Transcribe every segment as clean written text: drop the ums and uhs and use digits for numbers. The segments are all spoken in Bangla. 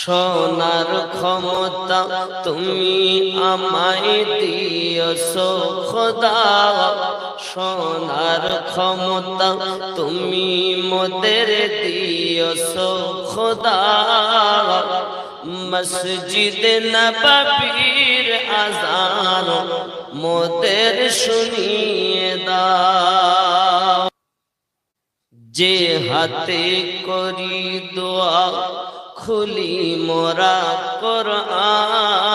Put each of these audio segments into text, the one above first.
শোনার ক্ষমতা তুমি আমায় দিয়েছো খোদা, শোনার ক্ষমতা তুমি মোদের দিয়েছো খোদা। মসজিদ নববীর আযান মোদের শুনিয়ে দাও। যে হাতে করি দোয়া খুলি মোরা কোরআন,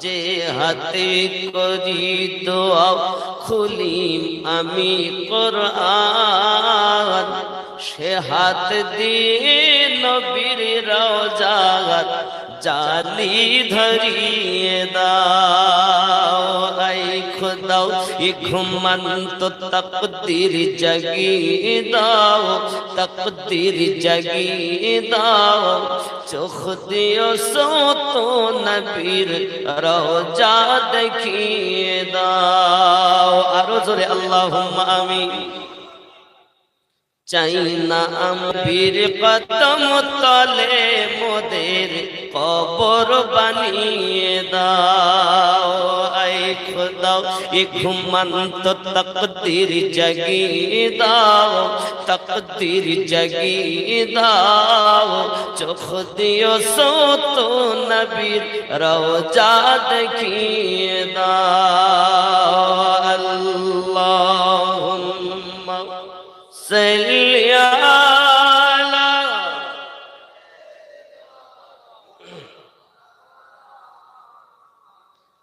যে হাতে করি দোয়া খুলি আমি কোরআন, সে হাত দিয়ে নবীর রওজার জালি ধরিয়ে দাও। আই খোদাও এ ঘুমন্ত তকদীর জাগিয়ে দাও, তকদীর জাগিয়ে দাও। চোখ দিও সত নবীর রওজা দেখিয়ে দাও। আরো জোরে আল্লাহুম্মা আমিন। চাই না আমির কদম তলে মোদের কবর বানিয়ে দাও। আই খোদাও এ ঘুমন্ত তকদীর জাগিয়ে দাও, তকদীর জাগিয়ে দাও। চোখ দিও সত নবীর রওজা দেখিয়ে দাও। আল্লাহুম্মা সাল্লি আলা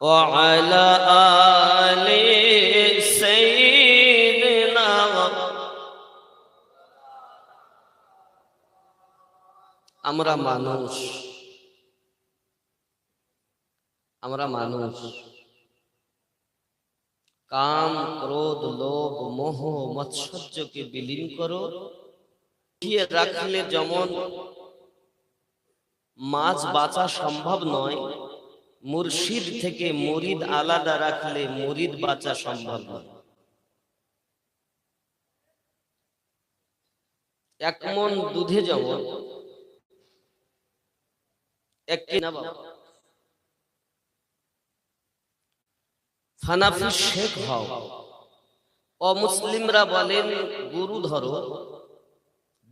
ওয়া আলা আলি সাইয়্যিদিনা। আমরা মানুষ, আমরা মানুষ কাম ক্রোধ লোভ মোহ মৎসর্যকে বিলীন করো। দিয়ে রাখলে যেমন মাছ বাঁচা সম্ভব নয়, মুর্শিদ থেকে মুরিদ আলাদা রাখলে মুরিদ বাঁচা সম্ভব নয়। এক মন দুধে যেমন এক হানাফি শেখ হও, অমুসলিমরা বলেন গুরু ধরো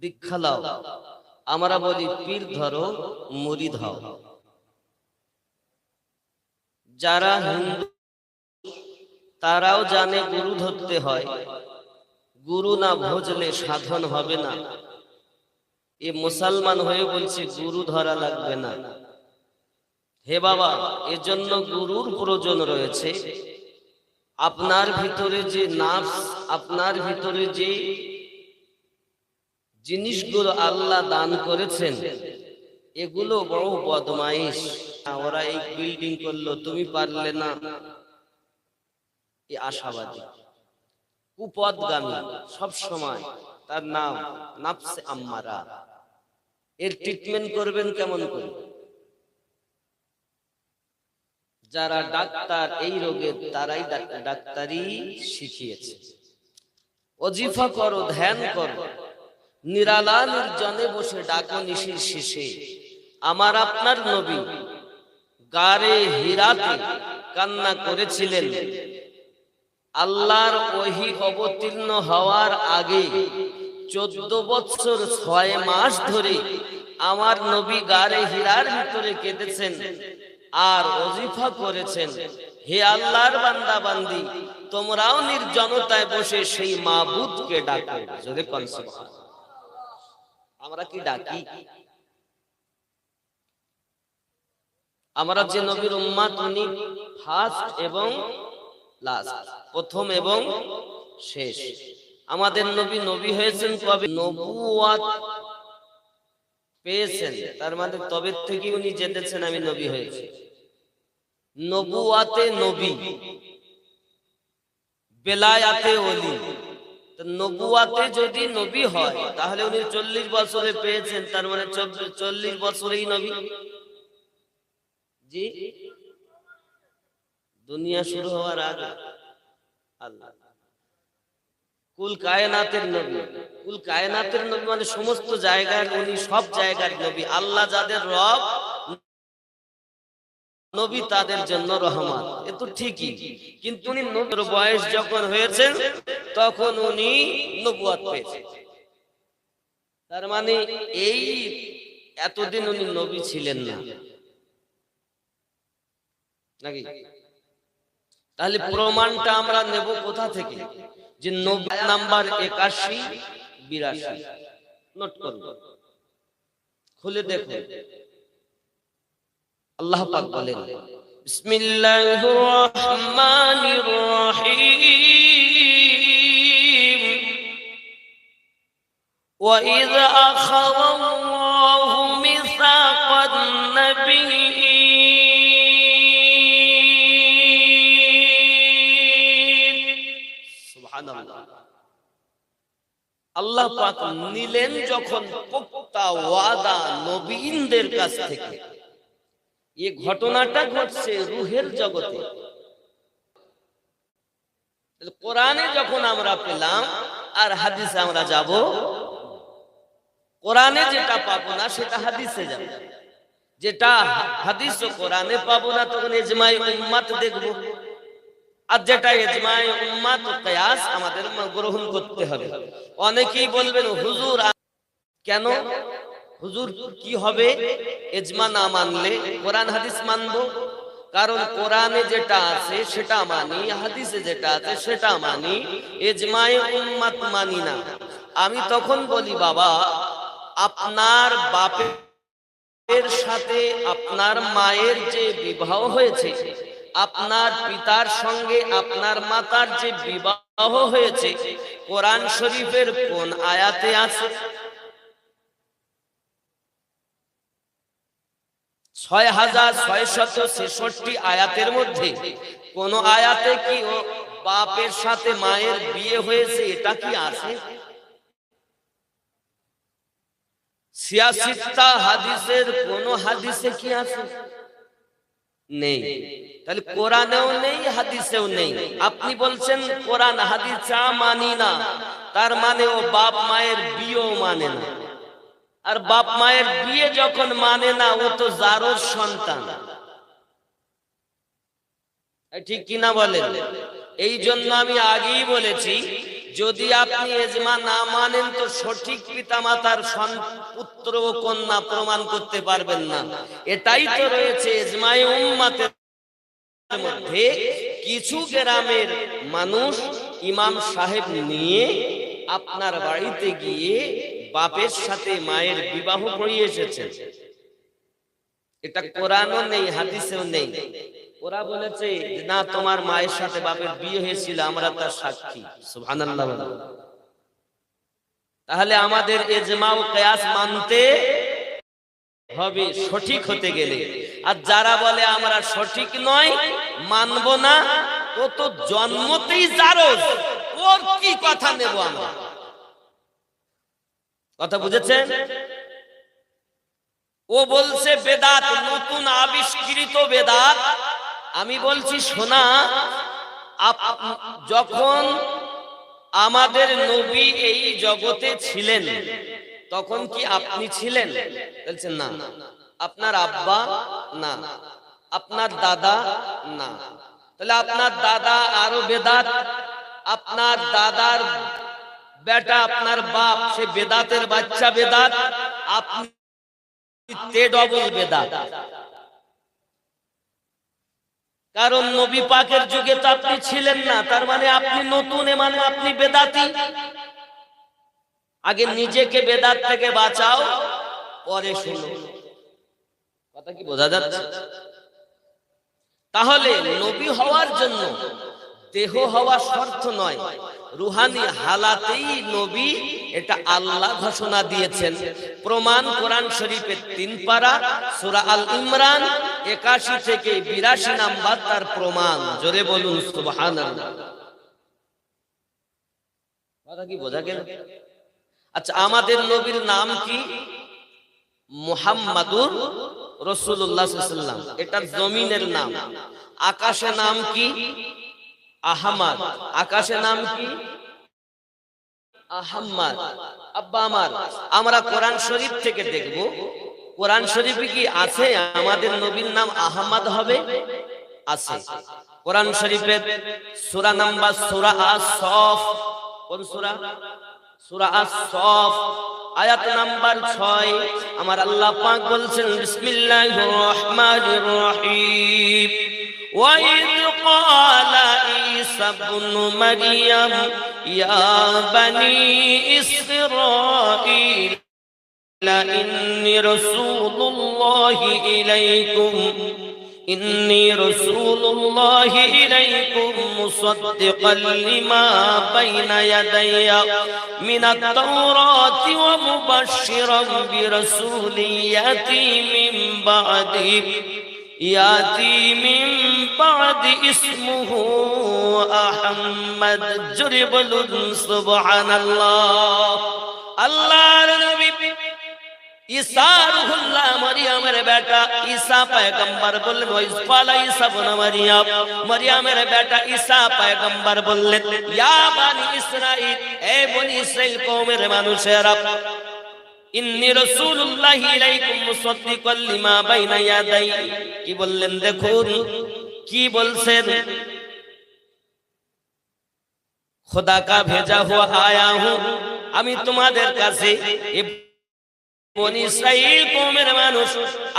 দীক্ষা লাও, আমরা বলি পীর ধরো মুরিদ হও। যারা হিন্দু তারাও জানে গুরু ধরতে হয়, গুরু না ভজলে সাধন হবে না। এ মুসলমান হয়ে বলছে গুরু ধরা লাগবে না। হে বাবা, এজন্য গুরুর প্রয়োজন রয়েছে। আপনার ভিতরে যে নাফস, আপনার ভিতরে যে জিনিসগুলো আল্লাহ দান করেছেন, এগুলো বড় বদমাইশ। ওরা এই বিল্ডিং করলো, তুমি পারলে না, এই আশাবাদী কুপদগামী, সব সময় তার নাম নাফসে আম্মারা। এর ট্রিটমেন্ট করবেন কেমন করে? যারা ডাক্তার এই রোগের, তারাই ডাক্তারি শিখিয়েছে। ওজিফা করো, ধ্যান করো, নিরালা নির্জনে বসে ডাকো নিশির শেষে। আমার আপনার নবী গারে হিরাতে কান্না করেছিলেন। আল্লাহর ওহী অবতীর্ণ হওয়ার আগে 14 বছর 6 মাস ধরে আমার নবী গারে হিরার ভিতরে কেঁদেছেন আর ওজিফা করেছেন। হে আল্লাহর বান্দা বান্দি, তোমরাও নির্জনতায় বসে সেই মাবুদকে ডাকো। জোরে কোন সুবহানাল্লাহ। আমরা কি ডাকি? আমরা যে নবীর উম্মত, উনি ফার্স্ট এবং লাস্ট, প্রথম এবং শেষ। আমাদের নবী নবী হয়েছেন কবে? নবুয়াত পেয়েছেন, তার মানে তবে থেকে উনি জেনেছেন আমি নবী হয়েছি। নবুয়াতে নবী, বেলায়াতে ওলি। তো নবুয়াতে যদি নবী হয় তাহলে উনি 40 বছরে পেয়েছেন, তার মানে 40 বছরেই নবী। জি, দুনিয়া শুরু হওয়ার আগে। আল্লাহ কুল কায়নাতের নবী। কুল কায়নাতের নবী মানে সমস্ত জায়গার উনি, সব জায়গার নবী। আল্লাহ যাদের রব, নবী তাদের জন্য রহমত। এ তো ঠিকই, কিন্তু উনি নবীর বয়স যখন হয়েছে তখন উনি নবুয়ত পেয়েছেন। তার মানে এই এতদিন উনি নবী ছিলেন না নাকি? তাহলে প্রমাণটা আমরা নেব কোথা থেকে? যে নবী নাম্বার 81 82 নোট করুন, খুলে দেখুন। আল্লাহ পাক বলেন, বিসমিল্লাহির রহমানির রহিম, ওয়া ইয আখাযাল্লাহু মিসাকান নাবিয়্যিন। সুবহানাল্লাহ। আল্লাহ পাক নিলেন যখন পোক্তা ওয়াদা নবীনদের কাছ থেকে। এই ঘটনাটা ঘটছে রূহের জগতে। কোরআনে যখন আমরা পেলাম আর হাদিসে আমরা যাব, কোরআনে যেটা পাবো না সেটা হাদিসে যাবে, যেটা হাদিস ও কোরআনে পাবো না তখন ইজমাই উম্মাত দেখব, আর যেটা ইজমাই উম্মাত ও কিয়াস আমাদের গ্রহণ করতে হবে। অনেকেই বলবেন হুজুর কেন, হুজুর কি হবে ইজমা না মানলে? কোরআন হাদিস মানবো, কারণ কোরআনে যেটা আছে সেটা মানি, হাদিসে যেটা আছে সেটা মানি, ইজমায়ে উম্মাত মানি না। আমি তখন বলি, বাবা আপনার বাপের সাথে আপনার মায়ের যে বিবাহ হয়েছে, আপনার পিতার সঙ্গে আপনার মাতার যে বিবাহ হয়েছে, কোরআন শরীফের কোন আয়াতে আছে? 6666 আয়াতের মধ্যে কোন আয়াতে কি ও বাপের সাথে মায়ের বিয়ে হয়েছে এটা কি আছে? 86টা হাদিসের কোন হাদিসে কি আছে? নেই। তাহলে কোরআনেও নেই, হাদিসেও নেই। আপনি বলছেন কোরআন হাদিস চা মানি না, তার মানে ও বাপ মায়ের বিয়েও মানে না। আর বাপ মায়ের বিয়ে যখন মানে না, ও তো জারোর সন্তান, ঠিক কিনা বলেন? এই জন্য আমি আগেই বলেছি, যদি আপনি ইজমা না মানেন তো সঠিক পিতামাতার পুত্র ও কন্যা প্রমাণ করতে পারবেন না। এটাই তো রয়েছে ইজমায়ে উম্মাতের মধ্যে। কিছু গ্রামের মানুষ ইমাম সাহেব নিয়ে আপনার বাড়িতে গিয়ে বাপের সাথে মায়ের বিবাহ করিয়ে এসেছেন। এটা কোরআনও নেই, হাদিসেও নেই। ওরা বলেছে না, তোমার মায়ের সাথে বাপের বিয়ে হয়েছিল, আমরা তার সাক্ষী। সুবহানাল্লাহ। তাহলে আমাদের ইজমা ও কিয়াস মানতে হবে সঠিক হতে গেলে। আর যারা বলে আমরা সঠিক নয়, মানবো না, ও তো জন্মতেই জারজ, ওর কি কথা নেব আমরা? কথা বুঝেছেন? ও বলছে বেদাত, নতুন আবিষ্কৃত বেদাত। আমি বলছি শোনা, যখন আমাদের নবী এই জগতে ছিলেন তখন কি আপনি ছিলেন? বলছেন না। আপনার আব্বা? না। আপনার দাদা? না। তাহলে আপনার দাদা আরো বেদাত, আপনার দাদার বেটা আপনার বাপ সে বেদাতের বাচ্চা বেদাত, আপনি তে ডবল বেদাত। কারণ নবী পাকের যুগে তো আপনি ছিলেন না, তার মানে আপনি নতুন, মানে আপনি বেদাতি। আগে নিজেকে বেদাত থেকে বাঁচাও, পরে শুনো। কথা কি বোঝা যাচ্ছে? তাহলে নবী হওয়ার জন্য দেহ হওয়া শর্ত নয়, রুহানি হালাতেই নবী, এটা আল্লাহ ঘোষণা দিয়েছেন। প্রমাণ কোরআন শরীফের 3 পারা সূরা আল ইমরান 81 থেকে 82 নাম্বার তার প্রমাণ। জোরে বলুন সুবহানাল্লাহ। কথা কি বোঝা গেল? আচ্ছা, আমাদের নবীর নাম কি? মুহাম্মাদুর রাসূলুল্লাহ সাল্লাল্লাহু আলাইহি ওয়াসাল্লাম, এটা জমিনের নাম। আকাশে নাম কি? আহমদ। আকাশে নাম কি? আহম্মদ। আব্বা আমার, আমরা কোরআন শরীফ থেকে দেখব কোরআন শরীফে কি আছে আমাদের নবীর নাম আহমদ হবে? আছে। কোরআন শরীফের সূরা নাম্বার সূরা আস-সফ, কোন সূরা? সূরা আস-সফ আয়াত নাম্বার 6 আমার আল্লাহ পাক বলছেন বিসমিল্লাহির রহমানির রহিম وَإِذْ قَالَ عِيسَى ابْنُ مَرْيَمَ يَا بَنِي إِسْرَائِيلَ إِنِّي رَسُولُ اللَّهِ إِلَيْكُمْ مُصَدِّقًا لِمَا بَيْنَ يَدَيَّ مِنَ التَّوْرَاةِ وَمُبَشِّرًا بِرَسُولٍ يَأْتِي من بعد اسمه أحمد جربل سبحان الله আল্লাহর নবী ঈসা রূহুল্লাহ মারিয়ামের বেটা ঈসা পয়গম্বর বললেন ওয়াইসফালা ঈসা ইবনে মারিয়াম, মারিয়ামের বেটা ঈসা পয়গম্বর বললেন ইয়া বানি ইসরাঈল, এ বনি ইসরাঈল কওমের মানুষেরা, ইন্নী রাসূলুল্লাহি ইলাইকুম মুসাদ্দিকাল লিমা বাইনা ইয়াদাই। কি বললেন দেখুন কি বলছেন, খোদা কা ভেজা হুয়া আয়া হুঁ, আমি তোমাদের কাছে বনি ইসরাঈল কওমের মানুষ,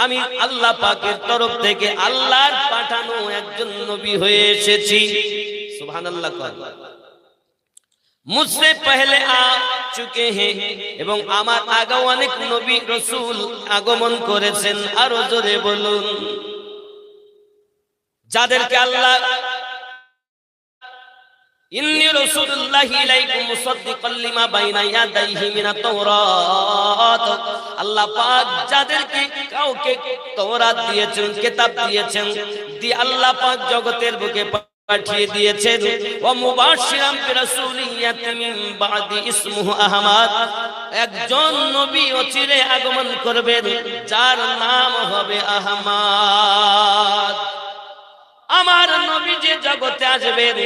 আমি আল্লাহ পাকের তরফ থেকে আল্লাহর পাঠানো একজন নবী হয়ে এসেছি। সুবহানাল্লাহ। মুঝসে পহলে আ চুকে हैं এবং আমার আগে অনেক নবী রাসূল আগমন করেছেন। আরো জোরে বলুন, যাদেরকে আল্লাহ ইন্নী রাসূলুল্লাহি ইলাইকুম মুসাদ্দিকাল লিমা বাইনা ইয়াদাইহি মিনাত তাওরাত, আল্লাহ পাক যাদেরকে কাউকে তাওরাত দিয়েছেন, কিতাব দিয়েছেন, দি আল্লাহ পাক জগতের বুকে পাঠিয়ে দিয়েছেন। ওয়া মুবাশশিরাম বিরাসূলিন ইয়াতি মিন বাদি ইসমুহু আহমদ, একজন নবী অচিরে আগমন করবেন যার নাম হবে আহমদ। আমার নবী যে জগতে আসবেন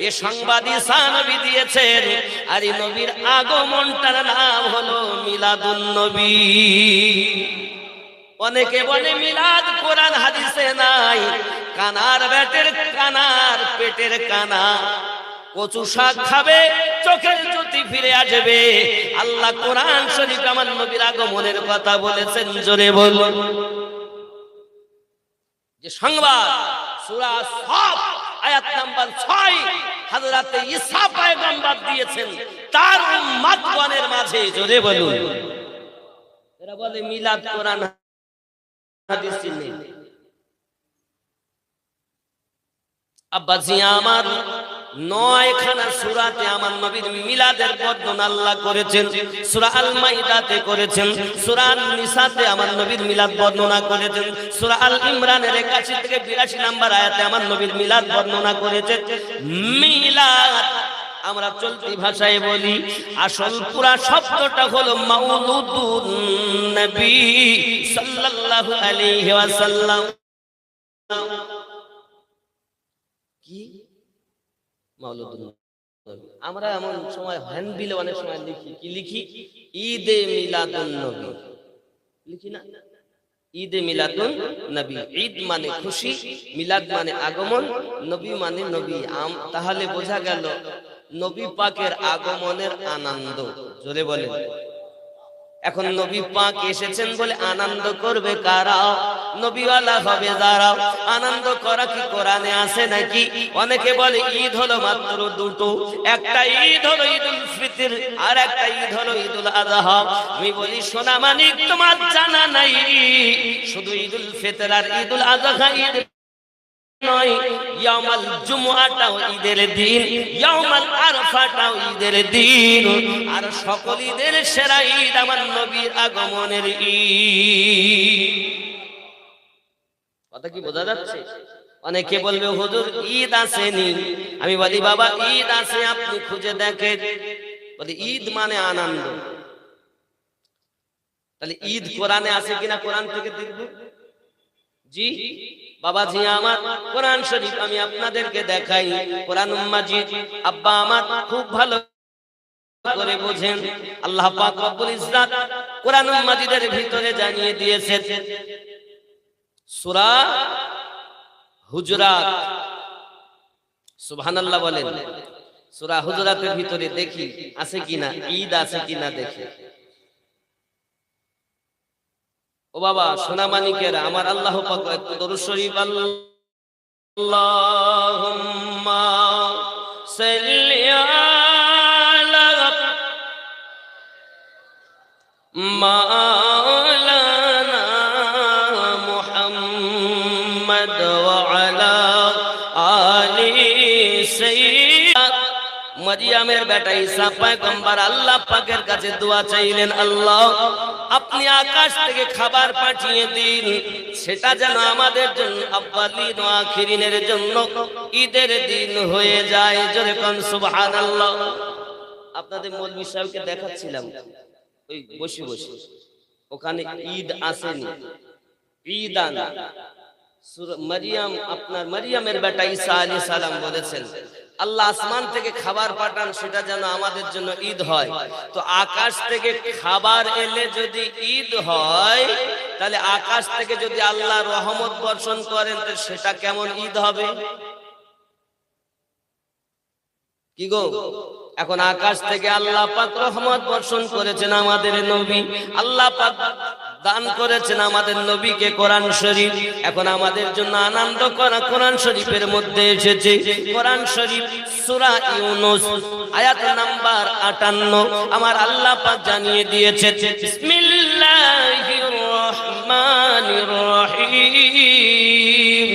এ সংবাদ ঈসা নবী দিয়েছেন, আর এই নবীর আগমনটার নাম হলো মিলাদুন নবী। অনেকে বলে মিলাদ কোরআন হাদিসে নাই, কানার বেটের কানার পেটের কানা, কচু শাক খাবে চোখের জ্যোতি ফিরে আসবে। আল্লাহ কোরআন শরীফ আমার নবীর আগমনের কথা বলেছেন, জোরে বলুন। যে সংবাদ সূরা সফ আয়াত নাম্বার 6 হযরত ঈসা পয়গম্বর দিয়েছেন তার উম্মতগণের মাঝে, জোরে বলুন। এরা বলে মিলাদ কোরআন হাদিসে নেই। আব্বাজি আমার 9 খানা সূরাতে আমার নবীর মিলাদের বর্ণনা আল্লাহ করেছেন। সূরা আল মাইদাতে করেছেন, সূরা আন-নিসাতে আমার নবীর মিলাদ বর্ণনা করেছেন, সূরা আল ইমরানের 81 থেকে 82 নম্বর আয়াতে আমার নবীর মিলাদ বর্ণনা করেছেন। মিলাদ আমরা চলতি ভাষায় বলি, আসল পুরা শব্দটা হলো মাউলুদুন নবী সাল্লাল্লাহু আলাইহি ওয়াসাল্লাম। কি মাউলুদুন নবী? আমরা এমন সময় হ্যান্ডবিলে অনেক সময় লিখি, কি লিখি? ঈদে মিলাদুন নবী লিখি না? ঈদে মিলাদুন নবী, ঈদ মানে খুশি, মিলাদ মানে আগমন, নবী মানে নবী। তাহলে বোঝা গেল নবী পাকের আগমনের আনন্দ, জোরে বলেন। এখন নবী পাক এসেছেন বলে আনন্দ করবে কারা? নবীওয়ালা হবে যারা। আনন্দ করা কি কোরআনে আছে নাকি? অনেকে বলে ঈদ হলো মাত্র দুটো, একটা ঈদ হলো ঈদুল ফিতর আর একটা ঈদ হলো ঈদুল আযহা। আমি বলি সোনা মানিক, তোমার জানা নাই শুধু ঈদুল ফিতর আর ঈদুল আযহা ঈদ নয়, ইয়াউমাল জুমআটাও ঈদের দিন, ইয়াউমাল আরাফাটাও ঈদের দিন, আর সকল ঈদের সেরা ঈদ আমার নবীর আগমনের ঈদ। কথা কি বোঝা যাচ্ছে? অনেকে বলবে হুজুর ঈদ আসেনি। আমি বলি বাবা ঈদ আছে, আপনি খুঁজে দেখেন। বলি ঈদ মানে আনন্দ। তাহলে ঈদ কোরআনে আছে কিনা কোরআন থেকে দেখব। জি বাবাজি আমার, কোরআন শরীফ আমি আপনাদেরকে দেখাই, কোরআন মাজিদ। আব্বা আমার খুব ভালো করে বোঝেন। আল্লাহ পাক রব্বুল ইজ্জত কোরআনুল মাজিদের ভিতরে জানিয়ে দিয়েছেন, সূরা হুজুরাত, সুবহানাল্লাহ বলেন। সূরা হুজুরাতের ভিতরে দেখি আছে কিনা, ঈদ আছে কিনা দেখি। ও বাবা সোনামানিকেরা আমার, আল্লাহ পাক একটু দরুদ শরীফ, আল্লাহুম্মা সাল্লি আলা মাওলানা মুহাম্মদ ওয়া আলা আলি সাইয়্যিদ মারিয়ামের বেটা ঈসা পয়গম্বর আল্লাহ পাকের কাছে দোয়া চাইলেন, আল্লাহ আপনি আকাশ থেকে খাবার পাঠিয়ে দিন, সেটা যেন আমাদের জন্য আউয়ালিন ও আখিরিনের জন্য ঈদের দিন হয়ে যায়। জোরে কোন সুবহানাল্লাহ। আপনাদের মৌলভী সাহেবকে দেখাচ্ছিলাম ওই বসে বসে, ওখানে ঈদ আসেনি, ঈদ আনা সূরা মারিয়াম, আপনার মারিয়ামের বেটা ঈসা আলাইহিস সালাম বলেছেন, আল্লাহ আসমান থেকে খাবার পাঠান, সেটা যেন আমাদের জন্য ঈদ হয়। তো আকাশ থেকে খাবার এলে যদি ঈদ হয়, তাহলে আকাশ থেকে যদি আল্লাহ রহমত বর্ষণ করেন, তো সেটা কেমন ঈদ হবে? কি গো, এখন আকাশ থেকে আল্লাহ পাক রহমত বর্ষণ করেছেন আমাদের নবী, আল্লাহ পাক দান করেছেন আমাদের নবীকে কোরআন শরীফ। এখন আমাদের জন্য আনন্দ করা কোরআন শরীফের মধ্যে এসেছে। কোরআন শরীফ সূরা ইউনূস আয়াত নাম্বার 58 আমার আল্লাহ পাক জানিয়ে দিয়েছে, বিসমিল্লাহির রহমানির রহিম,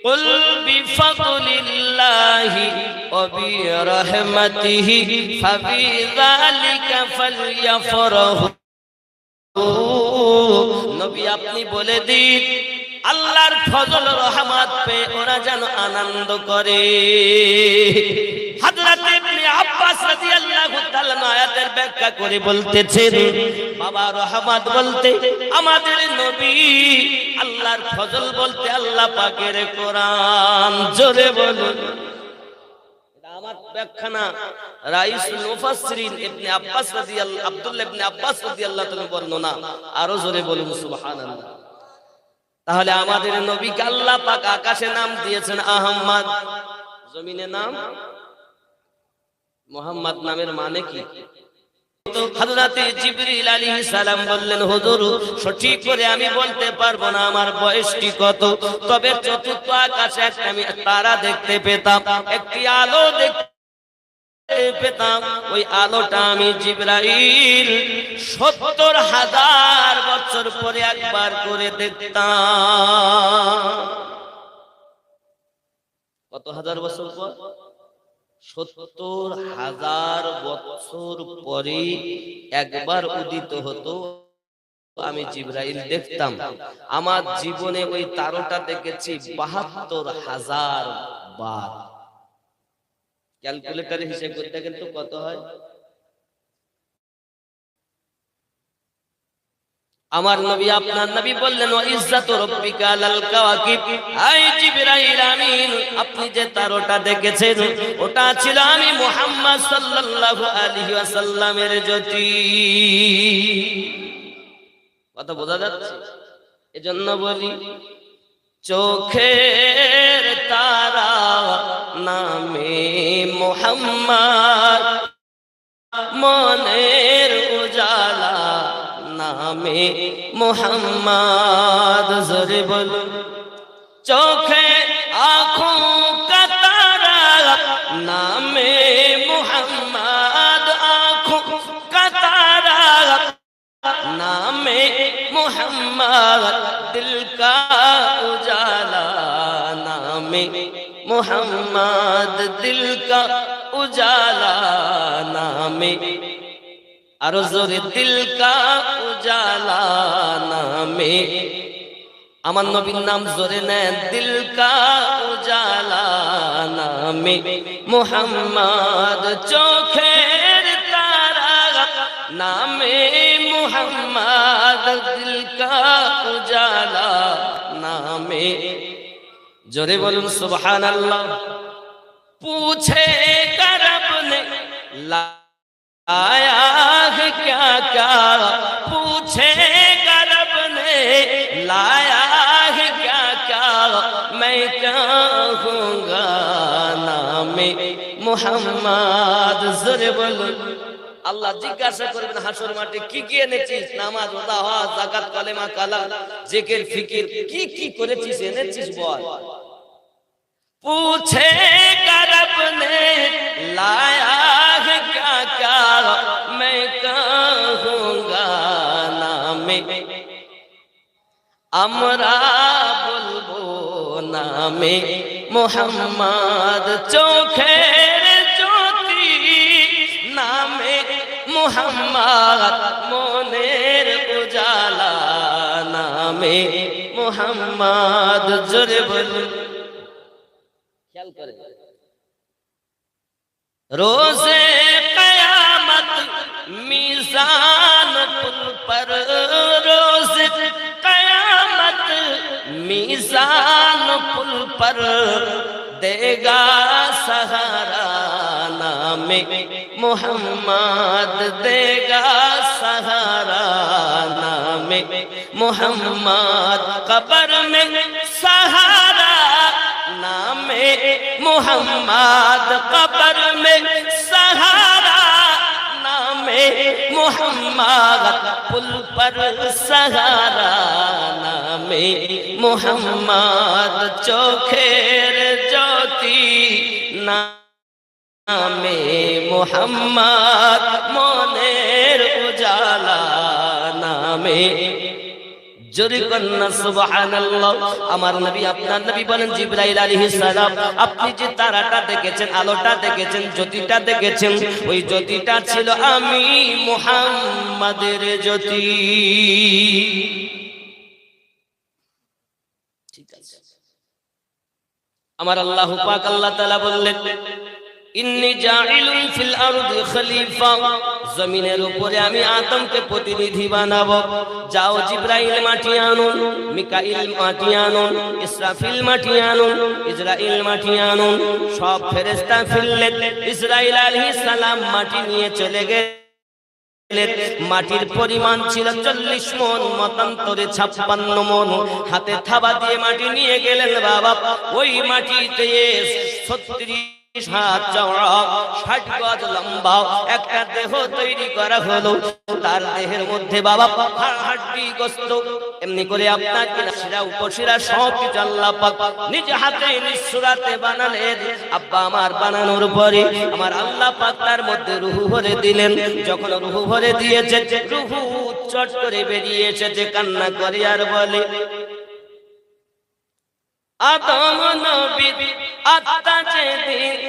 কুল বিফাদলিল্লাহি ওয়া বিরহমাতিহি ফাবিযালিকা ফালইফরাহু। নবী আপনি বলে দিন, আল্লাহর ফজল রহমত পেয়ে ওরা যেন আনন্দ করে। হযরত ইবনে আব্বাস রাদিয়াল্লাহু তাআলা আয়াতের ব্যাখ্যা করে বলতেছেন, বাবা রহমত বলতে আমাদের নবী, আল্লাহর ফজল বলতে আল্লাহ পাকের কোরআন। জোরে বলুন, আমার ব্যাখ্যা না, রাইসুল মুফাসসিরিন ইবনে আব্বাস রাদিয়াল্লাহু আব্দুল্লাহ ইবনে আব্বাস রাদিয়াল্লাহু তাআলা বর্ণনা। আরো জোরে বলুন সুবহানাল্লাহ। তাহলে আমাদের নবীকে আল্লাহ পাক আকাশে নাম দিয়েছেন আহমদ, জমিনে নাম মুহাম্মদ। নামের মানে কি? হযরত জিবরিল আলাইহিস সালাম বললেন, হুজুর সঠিক করে আমি বলতে পারবো না আমার বয়সটি কত, তবে চতুর্থ আকাশে একটা আমি তারা দেখতে পেতাম, একটি আলো দেখতে পেতাম। ওই আলোটা আমি জিবরাইল ৭০,০০০ বছর পরে একবার করে দেখতাম। কত হাজার বছর পর? ৭০,০০০ বছর পরে একবার উদিত হতো, আমি জিবরাইল দেখতাম। আমার জীবনে ওই তারটা দেখেছি ৭২,০০০ বার। ক্যালকুলেটরে হিসাব করতে গেলে তো কত হয়? আমার নবী আপনার নবী বললেন, ওয়া ইজ্জাতু রাব্বিকা লাল কাওয়াকিব, আই জিবরাইল আমিন আপনি যে তারটা দেখেছেন ওটা ছিল আমি মুহাম্মদ সাল্লাল্লাহু আলাইহি ওয়াসাল্লামের জ্যোতি। কথা বোঝা যাচ্ছে? এজন্য বলি, চোখের তারা নামে মুহাম্মদ, মনের উজালা নামে মুহাম্মদ। জোরে বলুন, চোখে আঁখোं का तारा नामे मुहम्मद, आँखों का तारा नामे मुहम्मद, दिल का उजाला नामे मुहम्मद, दिल का उजाला नामे, और जोरे दिल का उजाला नामे। আমার নবীর নাম জোরে নেন, দিল কা উজালা নামে মুহাম্মদ, চোখের তারা নামে মুহাম্মদ, দিল কা উজালা নামে। জোরে বলুন সুবহানাল্লাহ। पूछे करब ने आया है क्या क्या पूछेगा रब ने, लाया है क्या क्या मैं कहूँगा नामे मुहम्मद। জোরে বলুন আল্লাহ জিজ্ঞাসা করবেন হাসর মাঠে কি কি এনেছিস? নামাজ, রোজা, হজ, যাকাত, কালেমা, কালাম, জিকির, ফিকির, কি কি করেছিস এনেছিস বল। पूछेगा रब ने लाया है क्या क्या मैं कहूँगा नामे, আমরা বলবো নামে মুহাম্মদ। চোখের জ্যোতি নামে মুহাম্মদ, মনের উজালা নামে মুহাম্মদ। জোরে বলুন ख्याल करें। रोज़े क़यामत मीज़ान पुल पर, रोज़े क़यामत मीज़ान पुल पर देगा सहारा नामे मुहम्मद, देगा सहारा नामे मुहम्मद। कब्र में सहारा नामे मुहम्मद, कब्र में सहारा नामे मुहम्मद, पुल पर सहारा नामे मुहम्मद। चोखेर ज्योति नामे मुहम्मद, মনের উজালা নামে। জোরে কন্যা সুবহানাল্লাহ। আমার নবী আপনার নবী বলেন জিবরাইল আলাইহিস সালাম, আপনি যে তারাটা দেখেছেন, আলোটা দেখেছেন, জ্যোতিটা দেখেছেন, ওই জ্যোতিটা ছিল আমি মুহাম্মাদের জ্যোতি। ঠিক আছে। আমার আল্লাহ পাক আল্লাহ তাআলা বললেন ইন্নী জাইলুন ফিল আরদি খলিফা, জমিনের উপরে আমি আদমকে প্রতিনিধি বানাবো। যাও জিবরাইল মাটি আনুন, মিকাইল মাটি আনুন, ইসরাফিল মাটি আনুন, ইসরাইল মাটি আনুন। সব ফেরেশতা ফিরলেন। ইসরাইল আলাইহিস সালাম মাটি নিয়ে চলে গেলেন। মাটির পরিমাণ ছিল 40 মণ, মতান্তরে 56 মণ। হাতে থাবা দিয়ে মাটি নিয়ে গেলেন বাবা। ওই মাটিতে 36 হাত চওড়া, 60 গজ লম্বা একটা দেহ তৈরি করা হলো। তার দেহের মধ্যে বাবা হাড্ডি গোস্ত, এমনি করে আপনার শিরা উপশিরা সব কিছু আল্লাহ পাক নিজ হাতে নিজ সূরাতে বানালেন। আব্বা আমার বানানোর পরে আমার আল্লাহ পাক তার মধ্যে রূহ ভরে দিলেন। যখন রূহ ভরে দিয়েছে, রূহ চট করে বেরিয়ে এসেছে, কান্না করে আর বলে আদম নবী আত্মা যেদিন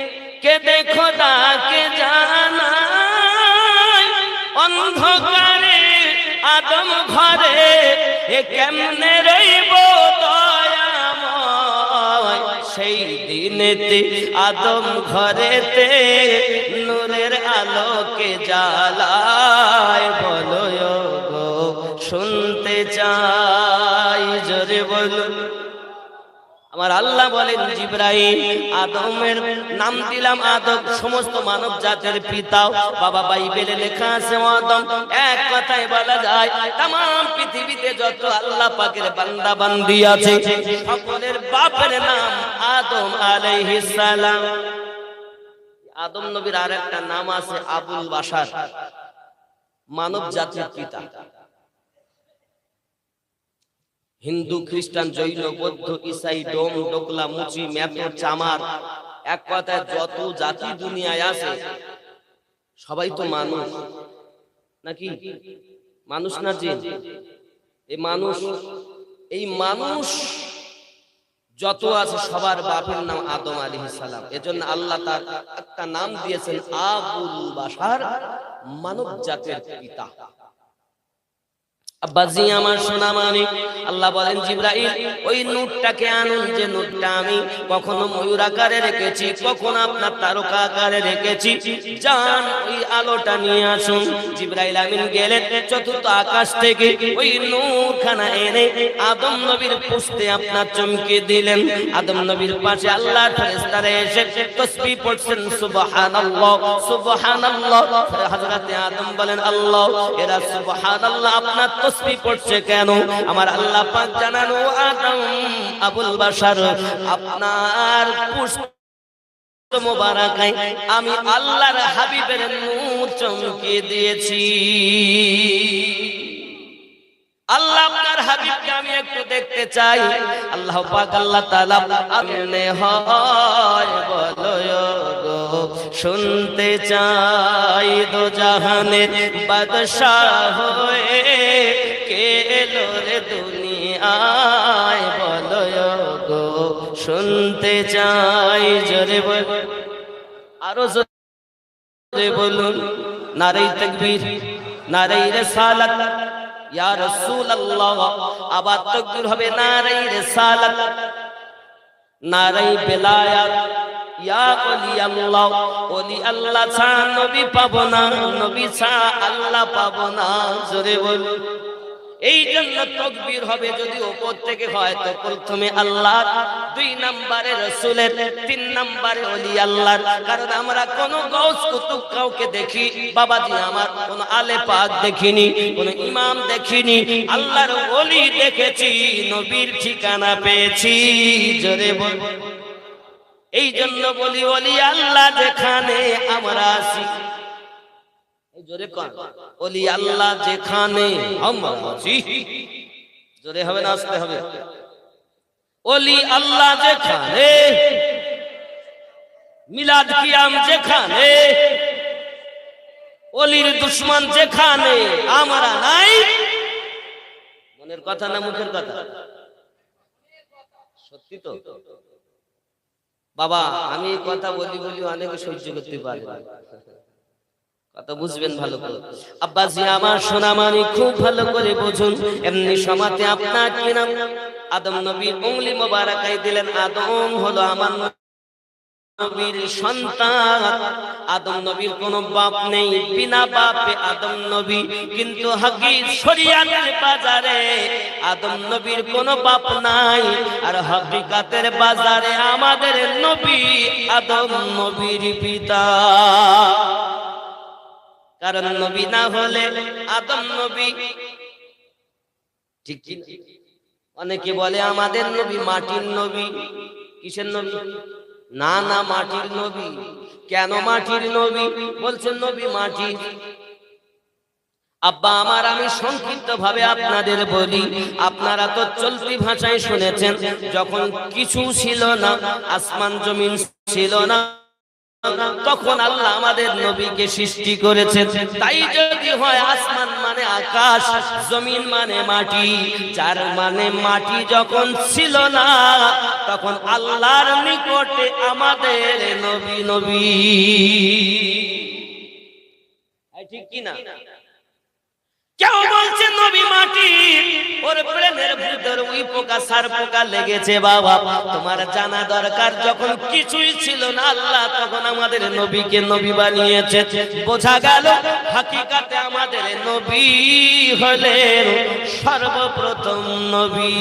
কে দেখো তাকে জানাই, অন্ধকারে আদম ঘরে এ কেমনে রইব দয়াময়। সেই দিনেতে আদম ঘরেতে নূরের আলোকে জ্বালায়। বলো গো শুনতে চাই, জোরে বলুন। আমার আল্লাহ বলেন জিবরাইল, আদমের নাম দিলাম আদম, সমস্ত মানব জাতের পিতা। বাবা বাইবেলে লেখা আছে আদম। এক কথায় বলা যায় तमाम পৃথিবীতে যত আল্লাহ পাকের বান্দা বান্দি আছে সকলের বাপের নাম আদম আলাইহিস সালাম। আদম নবীর আরেকটা নাম আছে আবুল বাশার, মানব জাতির পিতা। হিন্দু, খ্রিস্টান, জৈন, বৌদ্ধ, ঈসাই, ডোম, ডোকলা, মুচি, মেথর, চামার, এক কথায় যত জাতি দুনিয়ায় আছে সবাই তো মানুষ নাকি? মানুষ না জিন? এই মানুষ যত আছে সবার বাপের নাম আদম আলাইহিস সালাম। এজন্য আল্লাহ তার একটা নাম দিয়েছেন আবুল বাশার, মানব জাতের পিতা। আব্বাজি আমার সোনা মানিক, আল্লাহ বলেন জিবরাইল ওই নূরটাকে আনুন, যে নূরটা আমি কখনো ময়ূর আকারে রেখেছি, কখনো আপনার তারকা আকারে রেখেছি, যান ওই আলোটা নিয়ে আসুন। জিবরাইল আমিন গেলেন চতুর্থ আকাশ থেকে ওই নূরখানা এনে আদম নবীর পুস্তে আপনার চমকে দিলেন। আদম নবীর পাশে আল্লাহর ফেরেশতারা এসে তাসবিহ পড়ছেন সুবহানাল্লাহ সুবহানাল্লাহ। হযরতে আদম বলেন আল্লাহ, এরা সুবহানাল্লাহ আপনার তাসবিহ পড়ছে কেন? আমার আল্লাহ পাক জানানো আদম আবুল বাশার আপনার পুস্ত মোবারকায় আমি আল্লাহর হাবিবের নূর চমকে দিয়েছি। আল্লাহ আপনার হাবিবকে আমি একটু দেখতে চাই। আল্লাহ পাক আল্লাহ তাআলা আমনে হয় বলো গো শুনতে চাই, দো জাহানের বাদশাহ হয়ে কে এলো রে দুনিয়ায় বলো গো শুনতে চাই। জোরে বল, আরো জোরে বলুন, নারে তাকবীর, নারে রিসালাত, ইয়া রাসূলুল্লাহ। আবার তাকবীর হবে, নারে রিসালাত, নারে বেলায়াত, ইয়া ওলি আল্লাহ। ওলি আল্লাহ ছাড়া নবী পাবো না, নবী ছাড়া আল্লাহ পাবো না। জোরে বল। এই জন্য তাকবীর হবে যদি উপর থেকে হয় তো প্রথমে আল্লাহ, দুই নম্বরে রাসূলের, তিন নম্বরে ওলি আল্লাহর। কারণ আমরা কোন গাউস কুতুব কাউকে দেখি, বাবাজি আমার কোন আলে পাক দেখিনি, কোন ইমাম দেখিনি, আল্লাহর ওলি দেখেছি, নবীর ঠিকানা পেয়েছি। জোরে বল। এই জন্য বলি ওলি আল্লাহ যেখানে আমরা আছি, জোরে কর, ওলি আল্লাহ যেখানে আমরা আছি। জোরে হবে না আসতে হবে? ওলি আল্লাহ যেখানে, মিলাদ কিয়াম যেখানে, ওলির দুশমন যেখানে, আমরা নাই। মনের কথা না মুখের কথা? সত্যি তো বাবা, আমি কথা বলি বলি অনেকে সহ্য করতে পারে না, কথা বুঝবেন ভালো করে। আব্বাজি আমার সোনা মানিক খুব ভালো করে বুঝুন। এমনি সমাতে আপনার কি নাম? আদম নবীর উংলি মোবারকায় দিলেন। আদম হলো আমার নবীর সন্তান। আদম নবীর কোনো বাপ নেই, বিনা বাপে আদম নবী। কিন্তু হাকিক শরিয়াতের বাজারে আদম নবীর কোনো বাপ নাই, আর হাকিকাতের বাজারে আমাদের নবী আদম নবীর পিতা। কারণ নবী না হলে আদম নবী ঠিক কি? অনেকে বলে আমাদের নবী মাটির নবী। কিসের নবী? না না, মাটির নবী। কেন মাটির নবী? বলছেন নবী মাটির। আব্বা আমার, আমি সংক্ষিপ্ত ভাবে আপনাদের বলি, আপনারা তো চলতি ভাষায় শুনেছেন, যখন কিছু ছিল না, আসমান জমিন ছিল না, তখন আল্লাহ আমাদের নবীকে সৃষ্টি করেছেন। তাই যদি হয় আসমান মানে আকাশ, জমিন মানে মাটি, যার মানে মাটি যখন ছিল না, তখন আল্লাহর নিকটে আমাদের নবী নবী। ঠিক কি না? কেউ বলছে নবী মাটি, ওর প্রেমের ভিতর ওই পোকা সার পোকা লেগেছে। বাবা তোমার জানা দরকার, যখন কিছুই ছিল না আল্লাহ তখন আমাদের নবীকে নবী বানিয়েছে। বোঝা গেল হাকিকাতে আমাদের নবী হলেন সর্বপ্রথম নবী।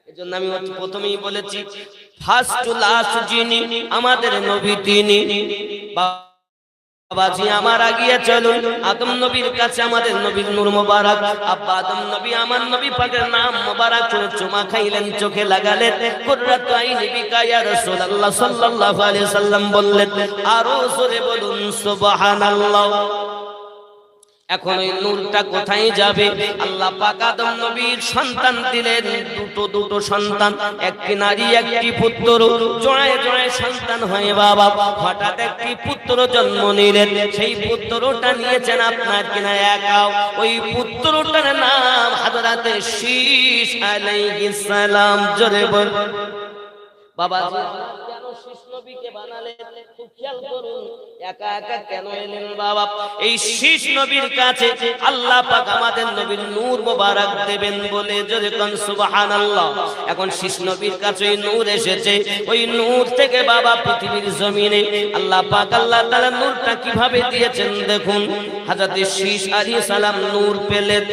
এজন্য আমি প্রথমেই বলেছি, ফার্স্ট টু লাস্ট যিনি আমাদের নবী তিনি। বাবাজি আমার আগিয়ে চলুন আদম নবীর কাছে, আমাদের নবীর নূর মোবারক। আব্বা আদম নবী আমার নবী পাকের নাম মোবারক চুমা খাইলেন, চোখে লাগালেন। কুররাতু আইনি বিকা ইয়া রাসূলুল্লাহ সাল্লাল্লাহু আলাইহি সাল্লাম বললেন, আরো জোরে বলুন সুবহানাল্লাহ। এখন ওই নূরটা কোথায় যাবে? আল্লাহ পাক আদম নবীর সন্তান দিলেন, দুটো সন্তান, একটি নারী একটি পুত্র। জোড়ায় জোড়ায় সন্তান হয়ে বাবা হঠাৎ একটি পুত্র জন্ম নিলেন। সেই পুত্রটা নিয়েছেন আপনার কিনা একাও। ওই পুত্রটার নাম হযরতে শীশ আলাইহিস সালাম। জোরে বল বাবা, কেন শীশ নবীকে বানালেন? খুব খেয়াল করুন একা একা কেন এলেন বাবা? এই শীষ নবীর কাছে আল্লাহ পাক আমাদের নবীর নূর মোবারক দেবেন বলে জোরে কোন সুবহানাল্লাহ। এখন শীষ নবীর কাছে ওই নূর এসেছে, ওই নূর থেকে বাবা পৃথিবীর জমিনে আল্লাহ পাক আল্লাহ তাআলা নূরটা কিভাবে দিয়েছেন দেখুন। হযরত শীষ আলাইহিস সালাম নূর পেলেন,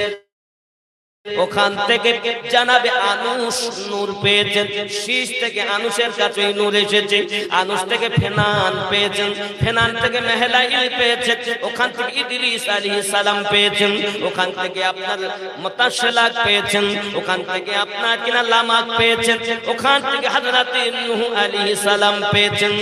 ওখান থেকে জানাবে আনুস নূর পেয়েছেন, শীষ থেকে আনুসের কাছে নূর এসেছে, আনুস থেকে ফেনান পেয়েছেন, ফেনান থেকে মেহলাইল পেয়েছেন, ওখান থেকে ইদ্রিস আলাইহিস সালাম পেয়েছেন, ওখান থেকে আপনার মুতাশালাক পেয়েছেন, ওখান থেকে আপনার কিনা লামাক পেয়েছেন, ওখান থেকে হযরত নূহ আলাইহিস সালাম পেয়েছেন।